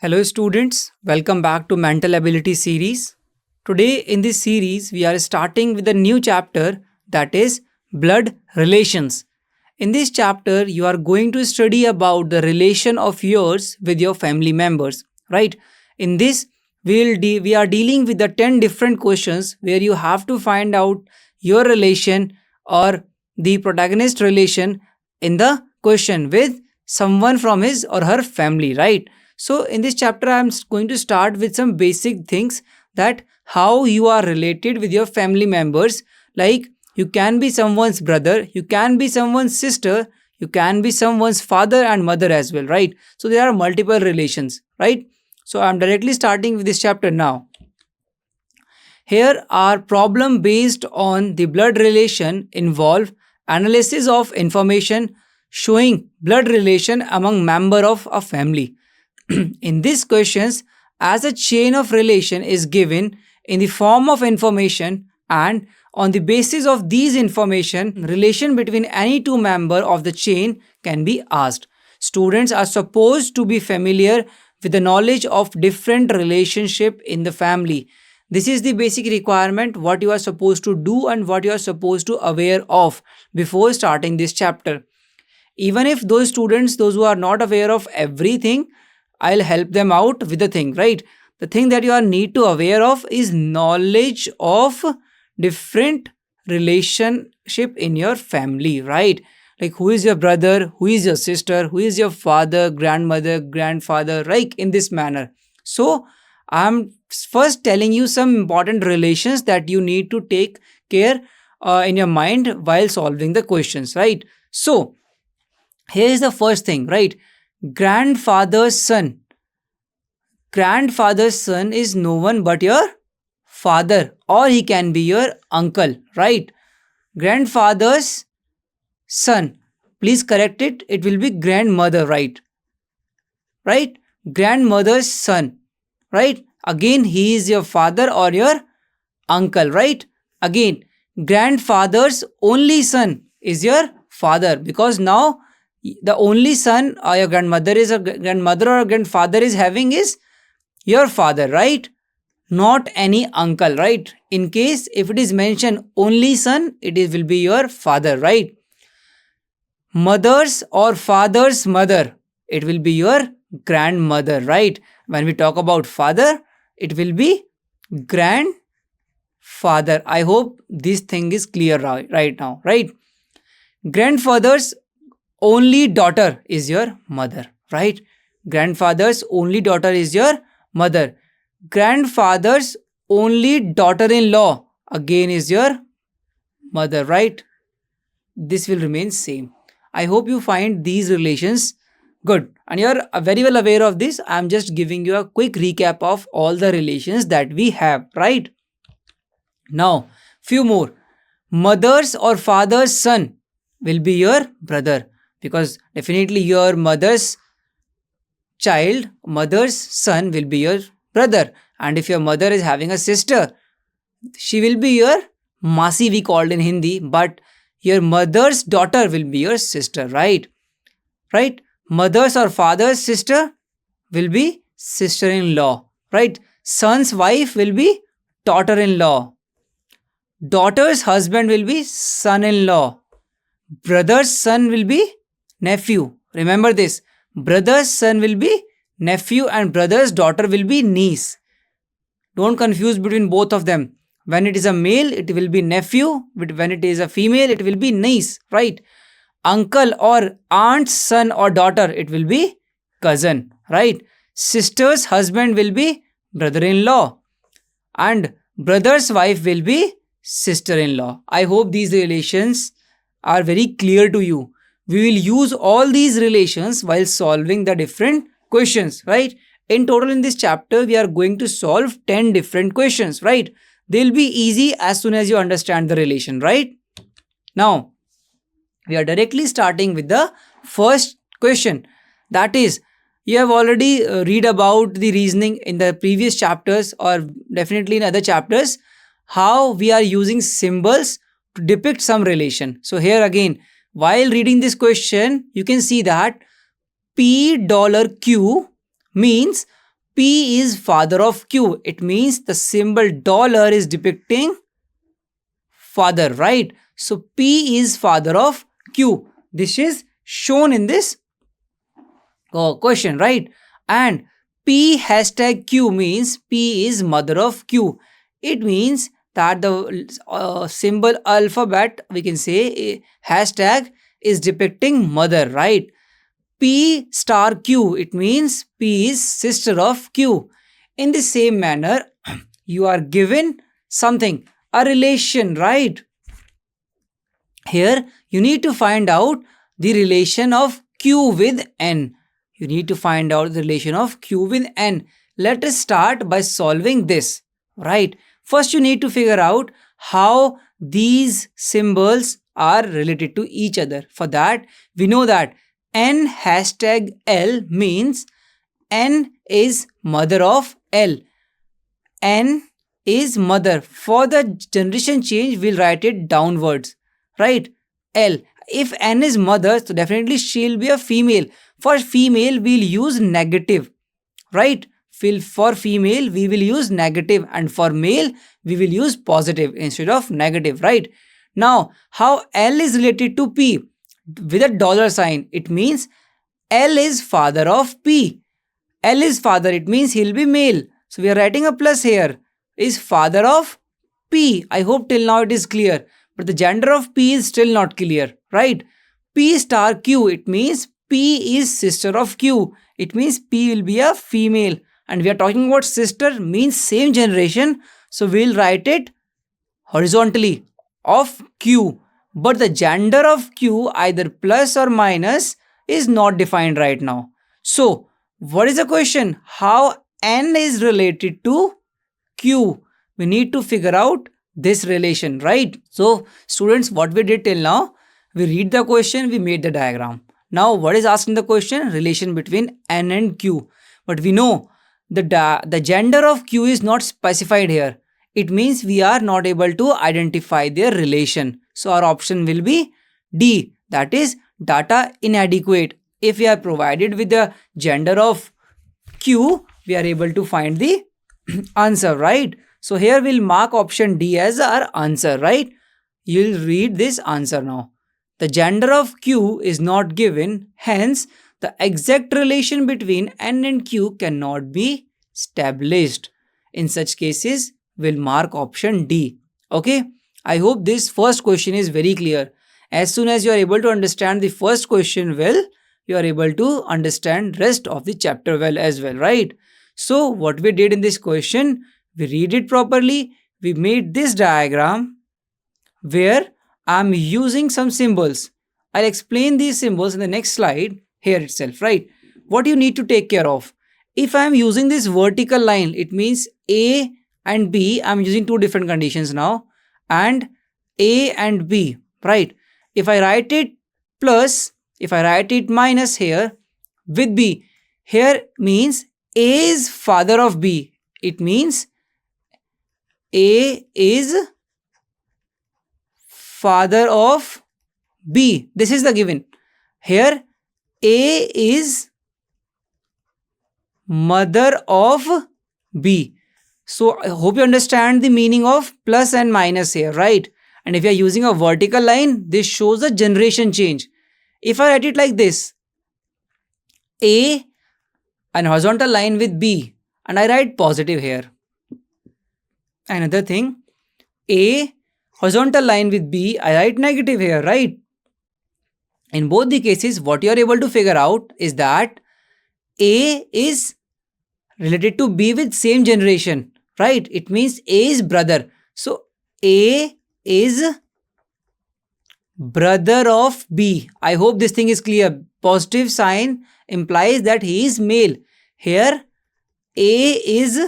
Hello, students. Welcome back to Mental Ability series. Today, in this series, we are starting with a new chapter that is blood relations. In this chapter, you are going to study about the relation of yours with your family members, right? In this, we are dealing with the 10 different questions where you have to find out your relation or the protagonist relation in the question with someone from his or her family, right? So, in this chapter, I am going to start with some basic things that how you are related with your family members. Like, you can be someone's brother, you can be someone's sister, you can be someone's father and mother as well, right? So, there are multiple relations, right? So, I am directly starting with this chapter now. Here, our problem based on the blood relation involve analysis of information showing blood relation among member of a family. In these questions, as a chain of relation is given in the form of information, and on the basis of these information, relation between any two member of the chain can be asked. Students are supposed to be familiar with the knowledge of different relationship in the family. This is the basic requirement what you are supposed to do and what you are supposed to aware of before starting this chapter. Even if those students, those who are not aware of everything, I'll help them out with the thing, right? The thing that you are need to aware of is knowledge of different relationship in your family, right? Like who is your brother, who is your sister, who is your father, grandmother, grandfather, right? In this manner. So I'm first telling you some important relations that you need to take care in your mind while solving the questions, right? So here is the first thing, right? Grandfather's son. Grandfather's son is no one but your father, or he can be your uncle, right? Grandfather's son. Please correct it. It will be grandmother, right? Right? Grandmother's son, right? Again, he is your father or your uncle, right? Again, grandfather's only son is your father, because now the only son or your grandmother is a grandmother or grandfather is having is your father, right? Not any uncle, right? In case if it is mentioned only son, will be your father, right? Mother's or father's mother, it will be your grandmother, right? When we talk about father, it will be grandfather. I hope this thing is clear right now, right? Grandfather's only daughter is your mother, right? Grandfather's only daughter is your mother. Grandfather's only daughter-in-law again is your mother, right? This will remain same. I hope you find these relations good and you're very well aware of this. I'm just giving you a quick recap of all the relations that we have, right? Now, few more. Mother's or father's son will be your brother, because definitely your mother's child, mother's son will be your brother. And if your mother is having a sister, she will be your masi, we called in Hindi, but your mother's daughter will be your sister, right? Right? Mother's or father's sister will be sister-in-law, right? Son's wife will be daughter-in-law. Daughter's husband will be son-in-law. Brother's son will be nephew. Remember this. Brother's son will be nephew and brother's daughter will be niece. Don't confuse between both of them. When it is a male, it will be nephew. But when it is a female, it will be niece, right? Uncle or aunt's son or daughter, it will be cousin, right? Sister's husband will be brother-in-law. And brother's wife will be sister-in-law. I hope these relations are very clear to you. We will use all these relations while solving the different questions, right? In total in this chapter, we are going to solve 10 different questions, right? They'll be easy as soon as you understand the relation, right? Now, we are directly starting with the first question. That is, you have already read about the reasoning in the previous chapters or definitely in other chapters, how we are using symbols to depict some relation. So here again, while reading this question, you can see that $Q means P is father of Q. It means the symbol dollar is depicting father, right? So P is father of Q. This is shown in this question, right? And P hashtag Q means P is mother of Q. It means that the symbol alphabet, we can say hashtag, is depicting mother, right? P star Q, it means P is sister of Q. In the same manner, you are given something, a relation, right? Here, you need to find out the relation of Q with N. You need to find out the relation of Q with N. Let us start by solving this, right? First, you need to figure out how these symbols are related to each other. For that, we know that N hashtag L means N is mother of L. N is mother. For the generation change, we'll write it downwards, right? L. If N is mother, so definitely she'll be a female. For female, we'll use negative, right? For female, we will use negative, and for male, we will use positive instead of negative, right? Now, how L is related to P? With a dollar sign, it means L is father of P. L is father, it means he'll be male. So we are writing a plus here. Is father of P. I hope till now it is clear. But the gender of P is still not clear, right? P star Q, it means P is sister of Q. It means P will be a female. And we are talking about sister, means same generation. So we'll write it horizontally of Q. But the gender of Q, either plus or minus, is not defined right now. So what is the question? How N is related to Q? We need to figure out this relation, right? So students, what we did till now, we read the question, we made the diagram. Now what is asking the question? Relation between N and Q. But we know the gender of Q is not specified here. It means we are not able to identify their relation. So our option will be D, that is data inadequate. If we are provided with the gender of Q, we are able to find the answer, right? So here we'll mark option D as our answer, right? You'll read this answer now. The gender of Q is not given, hence the exact relation between N and Q cannot be established. In such cases, we'll mark option D. Okay, I hope this first question is very clear. As soon as you are able to understand the first question well, you are able to understand rest of the chapter well as well, right? So what we did in this question, we read it properly, we made this diagram where I'm using some symbols. I'll explain these symbols in the next slide here itself, right? What you need to take care of. If I'm using this vertical line, it means A and B, I'm using two different conditions now, and A and B, right? If I write it plus, if I write it minus here with B, here means A is father of B. It means A is father of B. This is the given. Here A is mother of B. So I hope you understand the meaning of plus and minus here, right? And if you are using a vertical line, this shows a generation change. If I write it like this, A and horizontal line with B, and I write positive here. Another thing, A horizontal line with B, I write negative here, right? In both the cases, what you are able to figure out is that A is related to B with same generation, right? It means A is brother. So A is brother of B. I hope this thing is clear. Positive sign implies that he is male. Here A is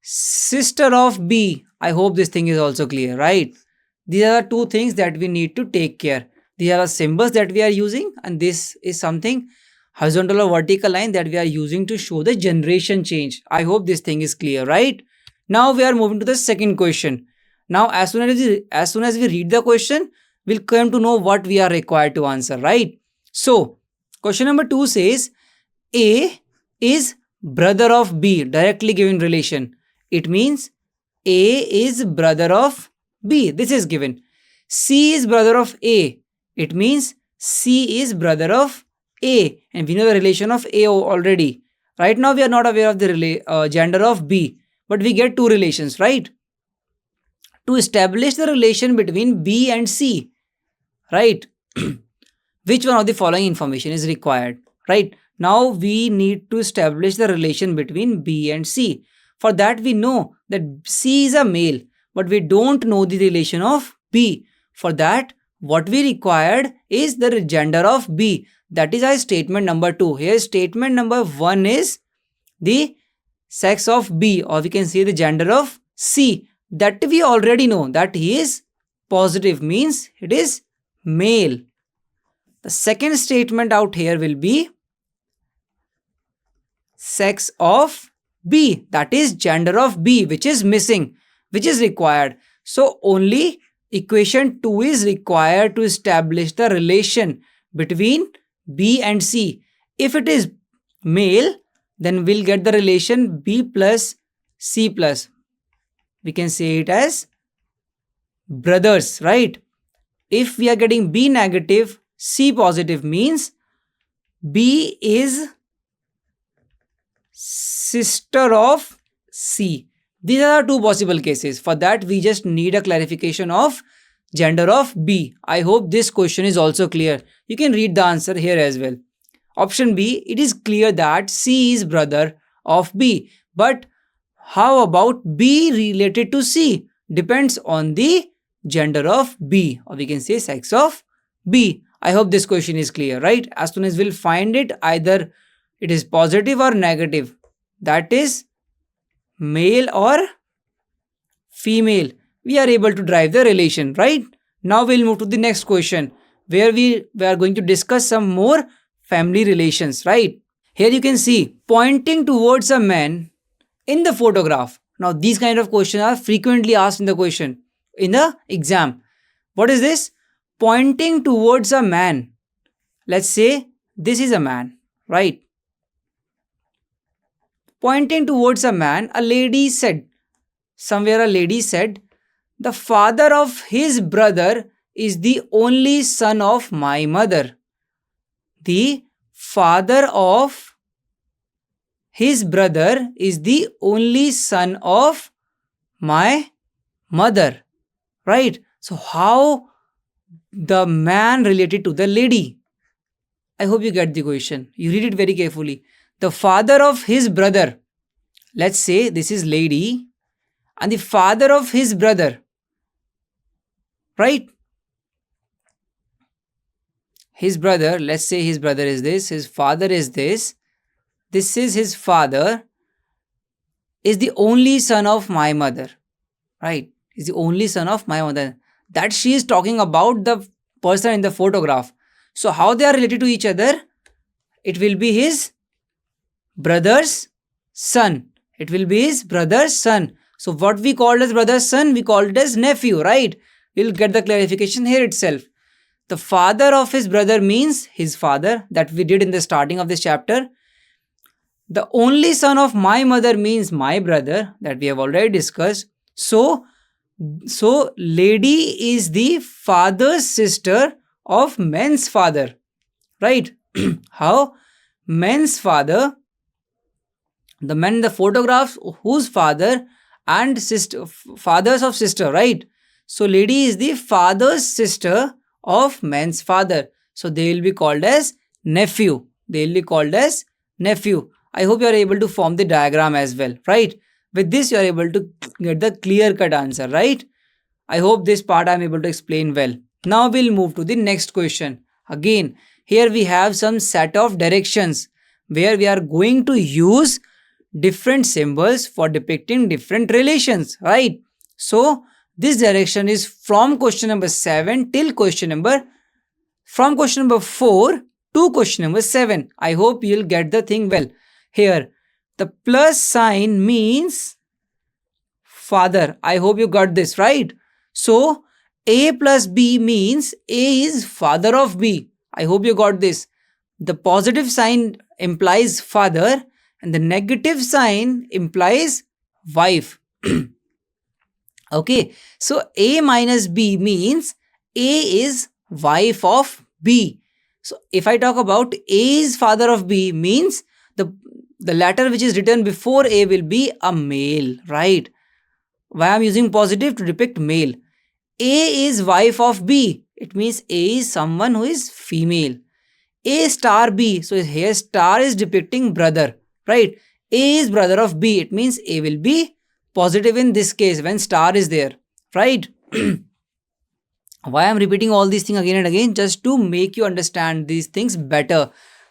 sister of B. I hope this thing is also clear, right? These are the two things that we need to take care. These are the symbols that we are using, and this is something horizontal or vertical line that we are using to show the generation change. I hope this thing is clear, right? Now we are moving to the second question. Now as soon as we read the question, we'll come to know what we are required to answer, right? So question number 2 says A is brother of B, directly given relation. It means A is brother of B. This is given. C is brother of A. It means C is brother of A. And we know the relation of A already. Right now we are not aware of the gender of B. But we get two relations, right? To establish the relation between B and C, right? Which one of the following information is required, right? Now we need to establish the relation between B and C. For that we know that C is a male, but we don't know the relation of B. For that, what we required is the gender of B. That is our statement number 2. Here statement number 1 is the sex of B, or we can say the gender of C. That we already know that he is positive, means it is male. The second statement out here will be sex of B, that is gender of B, which is missing, which is required. So only equation 2 is required to establish the relation between B and C. If it is male, then we'll get the relation B plus C plus. We can say it as brothers, right? If we are getting B negative, C positive, means B is sister of C. These are two possible cases. For that, we just need a clarification of gender of B. I hope this question is also clear. You can read the answer here as well. Option B, it is clear that C is brother of B. But how about B related to C? Depends on the gender of B, or we can say sex of B. I hope this question is clear, right? As soon as we'll find it, either it is positive or negative. That is male or female. We are able to drive the relation, right? Now we'll move to the next question, where we are going to discuss some more family relations, right? Here you can see pointing towards a man in the photograph. Now these kind of questions are frequently asked in the exam. What is this? Pointing towards a man. Let's say this is a man, right? Pointing towards a man, a lady said, the father of his brother is the only son of my mother. The father of his brother is the only son of my mother, right? So how the man related to the lady? I hope you get the question. You read it very carefully. The father of his brother. Let's say this is lady and the father of his brother, right? His brother, let's say his brother is this, his father is this. This is his father, is the only son of my mother, right? Is the only son of my mother. That she is talking about the person in the photograph. So how they are related to each other? It will be his brother's son. It will be his brother's son. So what we called as brother's son, we called it as nephew, right? We'll get the clarification here itself. The father of his brother means his father, that we did in the starting of this chapter. The only son of my mother means my brother, that we have already discussed. So lady is the father's sister of man's father, right? How? Man's father, the man in the photograph, whose father and sister, fathers of sister, right? So lady is the father's sister of man's father. So they will be called as nephew. They will be called as nephew. I hope you are able to form the diagram as well, right? With this, you are able to get the clear-cut answer, right? I hope this part I am able to explain well. Now we'll move to the next question. Again, here we have some set of directions where we are going to use different symbols for depicting different relations, right? So this direction is from question number 7 till from question number 4 to question number 7. I hope you'll get the thing well. Here, the plus sign means father. I hope you got this, right? So, A plus B means A is father of B. I hope you got this. The positive sign implies father and the negative sign implies wife. Okay, so A minus B means A is wife of B. So if I talk about A is father of B means the letter which is written before A will be a male, right? Why I'm using positive to depict male. A is wife of B. It means A is someone who is female. A star B. So here star is depicting brother, right? A is brother of B. It means A will be positive in this case when star is there, right? Why I'm repeating all these things again and again? Just to make you understand these things better,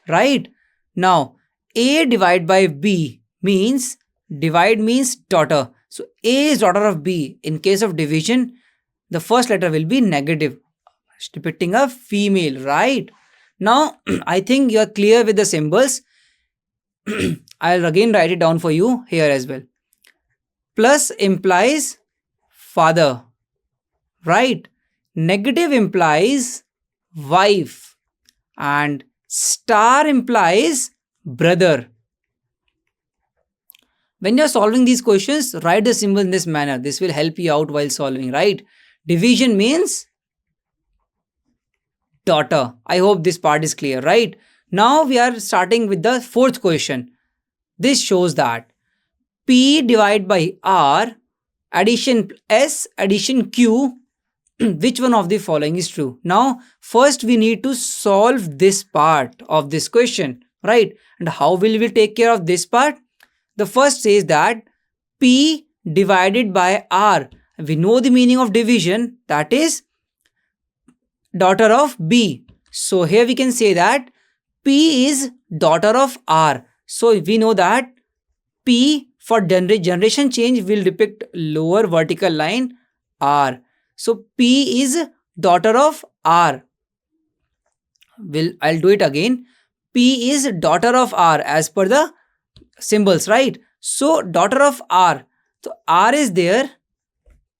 right? Now, A divided by B means, divide means daughter. So A is daughter of B. In case of division, the first letter will be negative, depicting a female, right? Now, I think you are clear with the symbols. I'll again write it down for you here as well. Plus implies father, right? Negative implies wife, and star implies brother. When you're solving these questions, write the symbol in this manner. This will help you out while solving, right? Division means daughter. I hope this part is clear, right? Now we are starting with the fourth question. This shows that P divided by R, addition S, addition Q, which one of the following is true? Now, first we need to solve this part of this question, right? And how will we take care of this part? The first says that P divided by R. We know the meaning of division, that is daughter of B. So here we can say that P is daughter of R. So we know that P for generation change will depict lower vertical line R. So P is daughter of R. I'll do it again. P is daughter of R as per the symbols, right? So daughter of R. So R is there,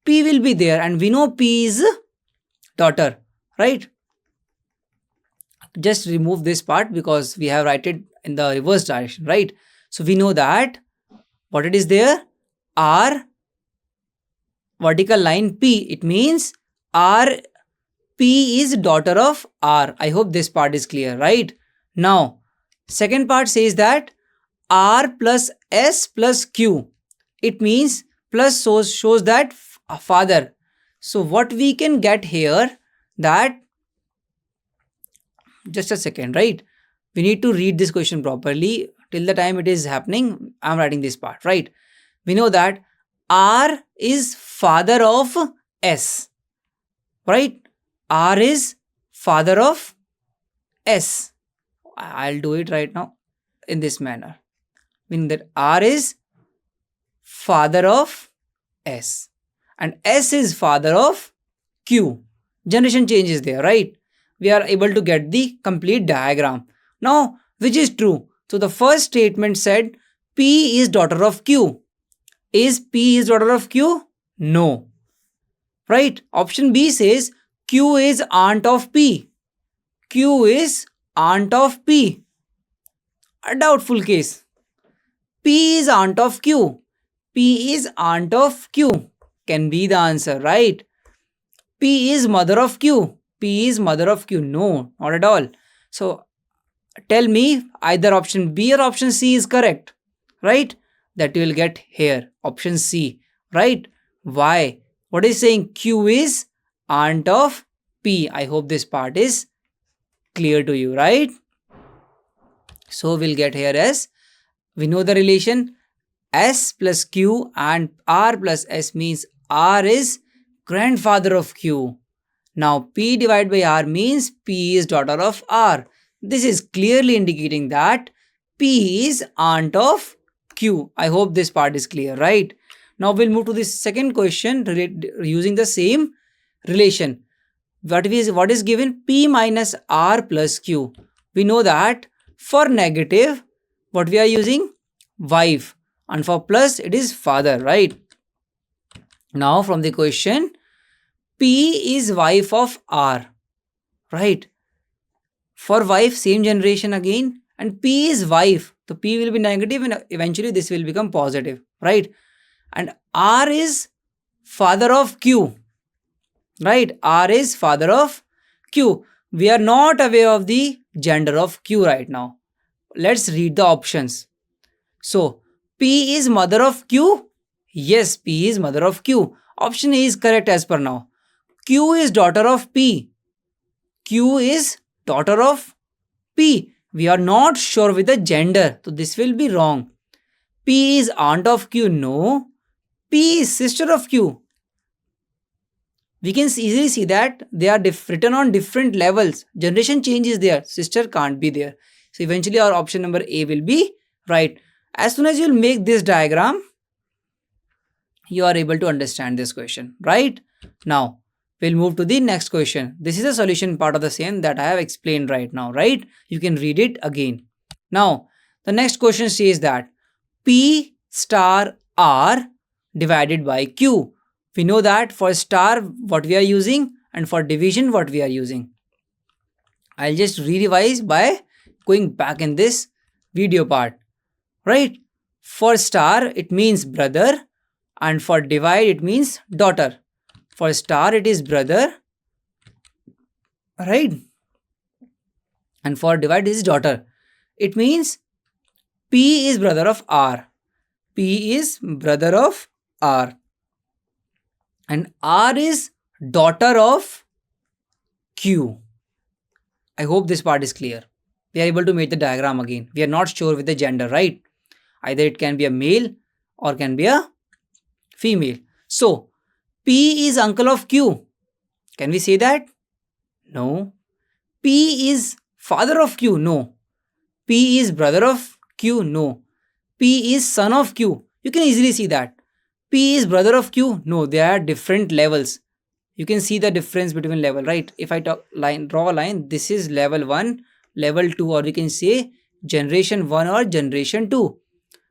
P will be there, and we know P is daughter, right? Just remove this part because we have write it in the reverse direction, right? So we know that what it is there, R vertical line P. It means R, P is daughter of R. I hope this part is clear, right? Now, second part says that R plus S plus Q. It means plus shows that father. So what we can get here, that just a second, right? We need to read this question properly. Till the time it is happening, I'm writing this part, right? We know that R is father of S, right? R is father of S. I'll do it right now in this manner. Meaning that R is father of S and S is father of Q. Generation change is there, right? We are able to get the complete diagram. Now, which is true? So the first statement said P is daughter of Q. Is P is daughter of Q? No. Right? Option B says Q is aunt of P. Q is aunt of P. A doubtful case. P is aunt of Q. P is aunt of Q. Can be the answer, right? P is mother of Q. P is mother of Q. No, not at all. So tell me either option B or option C is correct, right? That you will get here. Option C, right? Why? What is saying? Q is aunt of P. I hope this part is clear to you, right? So we'll get here as, we know the relation S plus Q and R plus S means R is grandfather of Q. Now P divided by R means P is daughter of R. This is clearly indicating that P is aunt of Q. I hope this part is clear, right? Now we'll move to the second question using the same relation. What is given? P minus R plus Q. We know that for negative, what we are using? Wife. And for plus, it is father, right? Now from the question, P is wife of R, right? For wife, same generation again. and P is wife. So P will be negative and eventually this will become positive, right? And R is father of Q, right? R is father of Q. We are not aware of the gender of Q right now. Let's read the options. So, P is mother of Q? Yes, P is mother of Q. Option A is correct as per now. Q is daughter of P. Q is daughter of P. We are not sure with the gender, so this will be wrong. P is aunt of Q. No. P is sister of Q. We can easily see that they are written on different levels. Generation change is there. Sister can't be there. So eventually our option number A will be right. As soon as you will make this diagram, you are able to understand this question, right? Now, we'll move to the next question. This is a solution part of the same that I have explained right now, right? You can read it again. Now, the next question says that P star R divided by Q. We know that for star what we are using and for division what we are using. I'll just re-revise by going back in this video part, right? For star it means brother and for divide it means daughter. For star it is brother, right? And for divide it is daughter. It means P is brother of R. P is brother of R. And R is daughter of Q. I hope this part is clear. We are able to make the diagram again. We are not sure with the gender, right? Either it can be a male or can be a female. So, P is uncle of Q. Can we say that? No. P is father of Q. No. P is brother of Q. No. P is son of Q. You can easily see that. P is brother of Q. No, they are different levels. You can see the difference between level, right? If I draw a line, this is level 1, level 2, or you can say generation 1 or generation 2.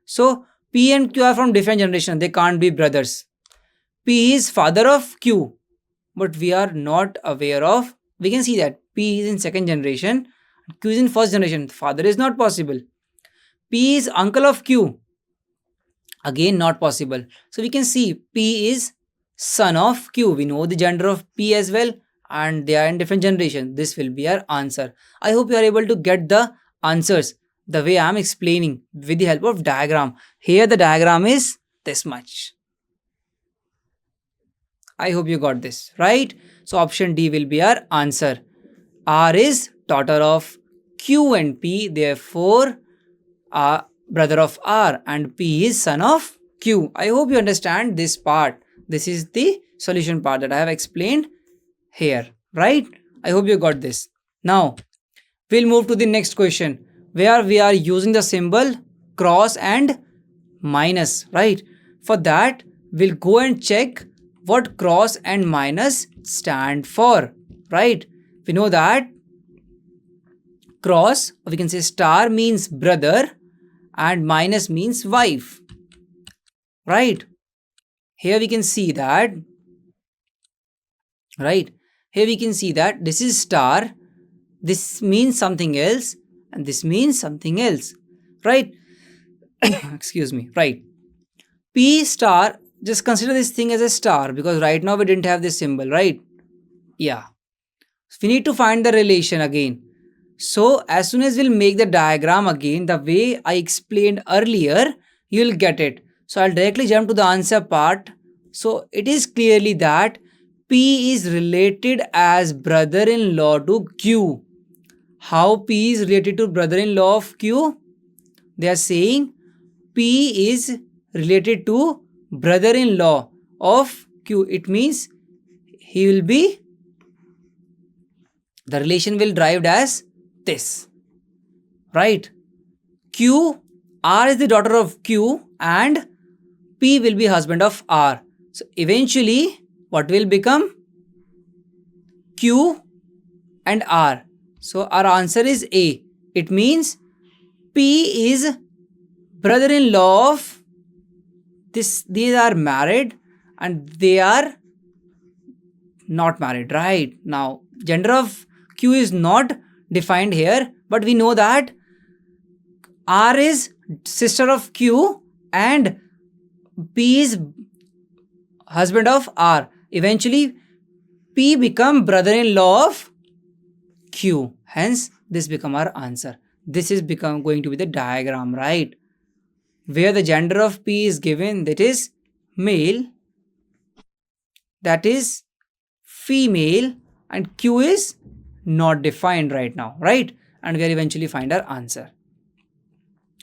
So, P and Q are from different generation. They can't be brothers. P is father of Q. But we are not aware of. We can see that P is in second generation. Q is in first generation. Father is not possible. P is uncle of Q. Again, not possible. So, we can see P is son of Q. We know the gender of P as well. And they are in different generation. This will be our answer. I hope you are able to get the answers the way I am explaining with the help of diagram. Here the diagram is this much. I hope you got this, right? So option D will be our answer. R is daughter of Q and P, therefore brother of R, and P is son of Q. I hope you understand this part. This is the solution part that I have explained here, right? I hope you got this. Now, we'll move to the next question where we are using the symbol cross and minus, right? For that, we'll go and check what cross and minus stand for, right? We know that cross, or we can say star, means brother and minus means wife, right? Here we can see that, right? Here we can see that this is star, this means something else, and this means something else, right? Excuse me, right? P star, just consider this thing as a star because right now we didn't have this symbol, right? Yeah. So we need to find the relation again. So as soon as we'll make the diagram again, the way I explained earlier, you'll get it. So I'll directly jump to the answer part. So it is clearly that P is related as brother-in-law to Q. How P is related to brother-in-law of Q? They are saying P is related to brother-in-law of Q. It means he will be, the relation will derived as this, right? Q, R is the daughter of Q and P will be husband of R. So eventually what will become? Q and R. So our answer is A. It means P is brother-in-law of this. These are married and they are not married, right? Now gender of Q is not defined here, but we know that R is sister of Q and P is husband of R. Eventually, P become brother-in-law of Q. Hence, this become our answer. This is going to be the diagram, right? Where the gender of P is given, that is male, that is female, and Q is not defined right now, right? And we'll eventually find our answer.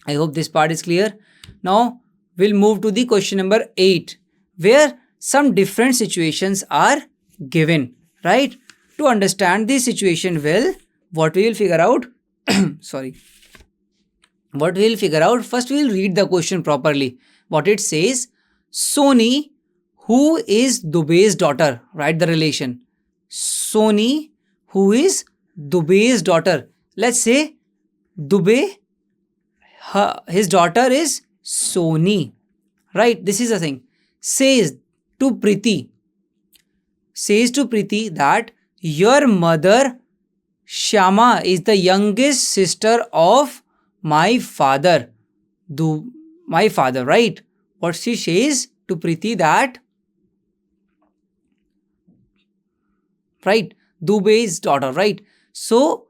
I hope this part is clear. Now we'll move to the question number 8, where some different situations are given, right? To understand this situation well, what we will figure out, sorry, what we'll figure out, first we'll read the question properly. What it says, Sony, who is Dubey's daughter, write the relation. Sony, who is Dubey's daughter. Let's say Dubey, his daughter is Sony, right? This is the thing. Says to Preeti that your mother Shyama is the youngest sister of my father. My father, right? What she says to Preeti that, right? Dubey's daughter, right? So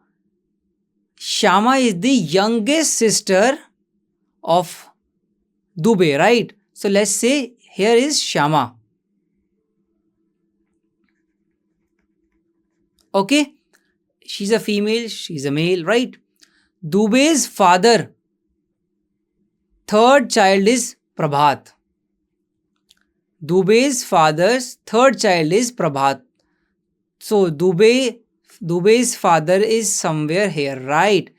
Shyama is the youngest sister of Dubey, right? So let's say here is Shyama. Okay? She's a female, she's a male, right? Dubey's father, third child is Prabhat. Dubey's father's third child is Prabhat. So Dubey's father is somewhere here, right?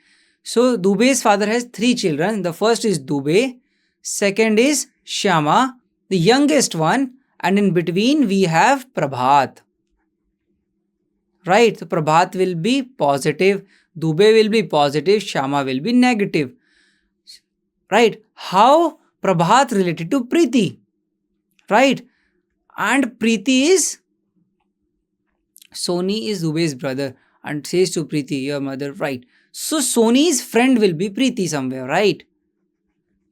So Dubey's father has 3 children. The first is Dubey, second is Shyama, the youngest one, and in between we have Prabhat. Right? So Prabhat will be positive, Dubey will be positive, Shyama will be negative. Right? How Prabhat related to Preeti? Right? And Preeti is, Sony is Dubey's brother and says to Preeti, your mother, right? So Sony's friend will be Preeti somewhere, right?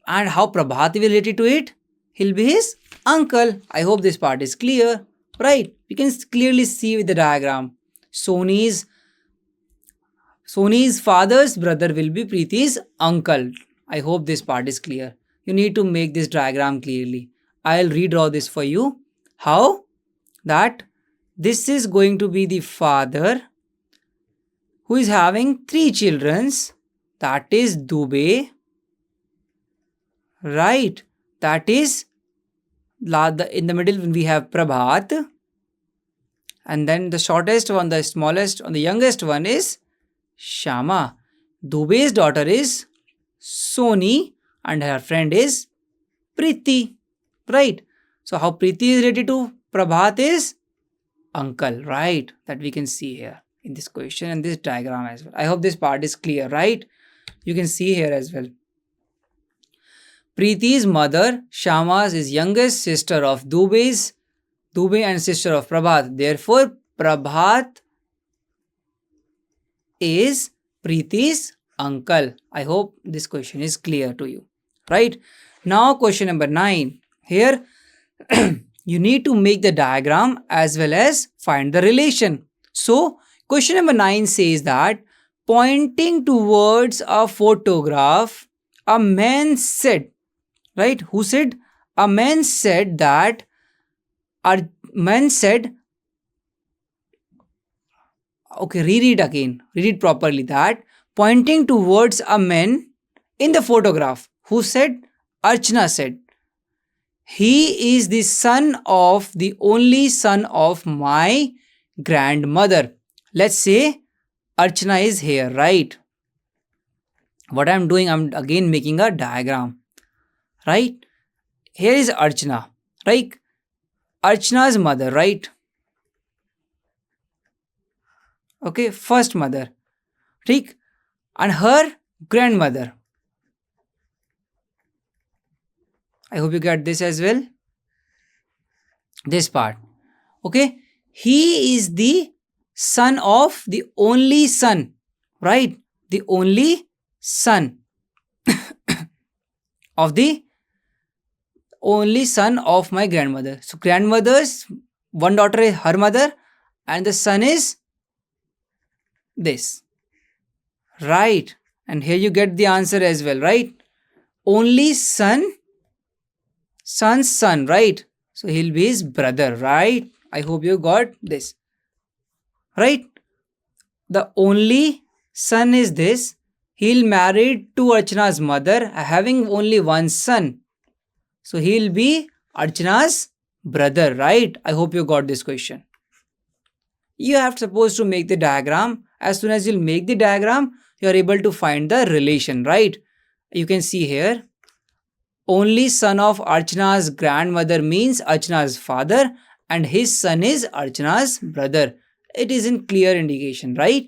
And how Prabhat will relate to it? He'll be his uncle. I hope this part is clear, right? You can clearly see with the diagram. Sony's father's brother will be Preeti's uncle. I hope this part is clear. You need to make this diagram clearly. I'll redraw this for you. How? That this is going to be the father who is having 3 children. That is Dubey. Right. That is in the middle we have Prabhat. And then the shortest one, the smallest, and the youngest one is Shyama. Dubey's daughter is Sony and her friend is Preeti. Right. So how Preeti is related to Prabhat is uncle, right? That we can see here in this question and this diagram as well. I hope this part is clear, right? You can see here as well. Preeti's mother, Shyama's, is youngest sister of Dubey and sister of Prabhat. Therefore, Prabhat is Preeti's uncle. I hope this question is clear to you, right? Now, question number 9. Here, you need to make the diagram as well as find the relation. So, question number 9 says that pointing towards a photograph, a man said, right? Who said? A man said that, okay, reread again. Read it properly. That pointing towards a man in the photograph. Who said? Archana said. He is the only son of my grandmother. Let's say Archana is here, right? What I'm doing, I'm again making a diagram, right? Here is Archana, right? Archana's mother, right? Okay, first mother, right? And her grandmother. I hope you get this as well. This part. Okay. He is the son of the only son. Right? The only son. of the only son of my grandmother. So grandmother's one daughter is her mother and the son is this. Right. And here you get the answer as well, right? Only son's son, right? So he'll be his brother, right? I hope you got this. Right? The only son is this. He'll married to Archana's mother, having only one son. So he'll be Archana's brother, right? I hope you got this question. You have supposed to make the diagram. As soon as you'll make the diagram, you are able to find the relation, right? You can see here, only son of Archana's grandmother means Archana's father and his son is Archana's brother. It is in clear indication, right?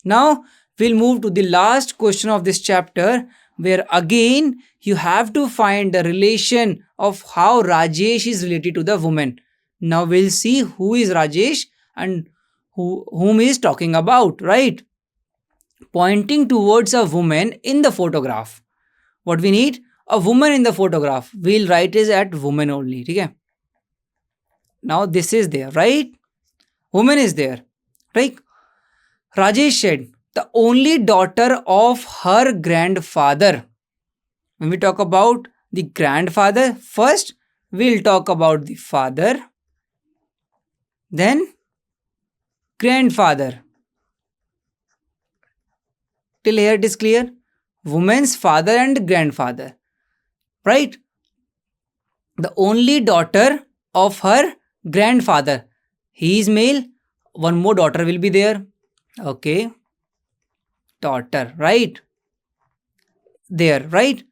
Now, we'll move to the last question of this chapter, where again you have to find the relation of how Rajesh is related to the woman. Now we'll see who is Rajesh and whom he is talking about, right? Pointing towards a woman in the photograph. What we need? A woman in the photograph. We'll write is at woman only. Okay? Now this is there, right? Woman is there, right? Rajesh said, the only daughter of her grandfather. When we talk about the grandfather, first we'll talk about the father, then grandfather. Till here it is clear? Woman's father and grandfather, right? The only daughter of her grandfather. He is male. One more daughter will be there. Okay. Daughter, right? There, right?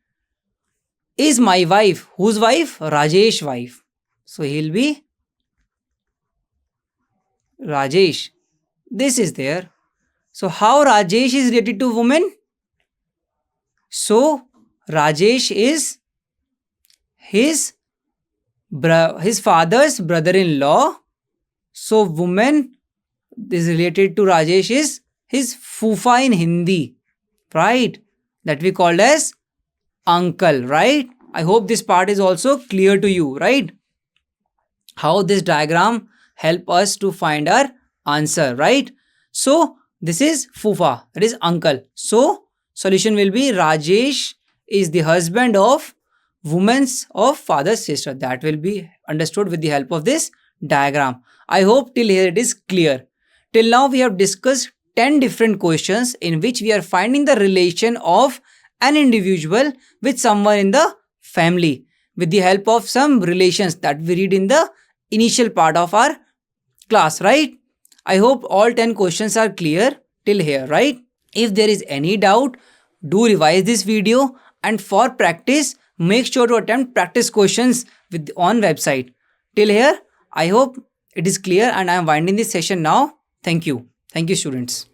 Is my wife. Whose wife? Rajesh wife. So he'll be Rajesh. This is there. So how Rajesh is related to woman? So Rajesh is his father's brother-in-law. So woman is related to Rajesh is his fufa in Hindi, right? That we call as uncle, right? I hope this part is also clear to you, right? How this diagram help us to find our answer, right? So this is fufa, that is uncle. So solution will be Rajesh is the husband of woman's of father's sister. That will be understood with the help of this diagram. I hope till here it is clear. Till now we have discussed 10 different questions in which we are finding the relation of an individual with someone in the family with the help of some relations that we read in the initial part of our class, right? I hope all 10 questions are clear till here, right? If there is any doubt, do revise this video, and for practice, make sure to attempt practice questions on website. Till here, I hope it is clear and I am winding this session now. Thank you. Thank you, students.